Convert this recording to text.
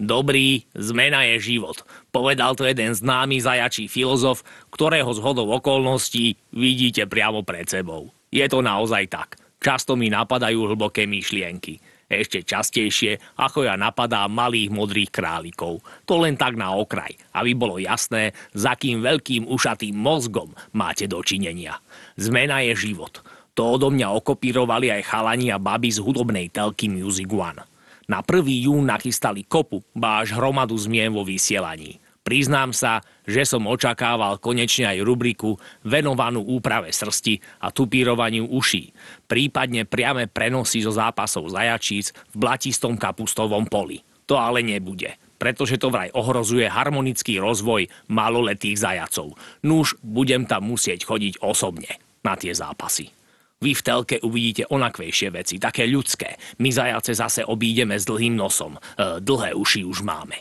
Dobrý, zmena je život. Povedal to jeden známy zajačí filozof, ktorého zhodou okolností vidíte priamo pred sebou. Je to naozaj tak. Často mi napadajú hlboké myšlienky. Ešte častejšie, ako ja napadám malých modrých králikov. To len tak na okraj, aby bolo jasné, s akým veľkým ušatým mozgom máte dočinenia. Zmena je život. To odo mňa okopírovali aj chalani a baby z hudobnej telky Music One. Na 1. jún nachystali kopu, ba až hromadu zmien vo vysielaní. Priznám sa, že som očakával konečne aj rubriku venovanú úprave srsti a tupírovaniu uší, prípadne priame prenosy zo zápasov zajačíc v blatistom kapustovom poli. To ale nebude, pretože to vraj ohrozuje harmonický rozvoj maloletých zajacov. Nuž, budem tam musieť chodiť osobne na tie zápasy. Vy v telke uvidíte onakvejšie veci, také ľudské. My zajace zase obídeme s dlhým nosom. Dlhé uši už máme.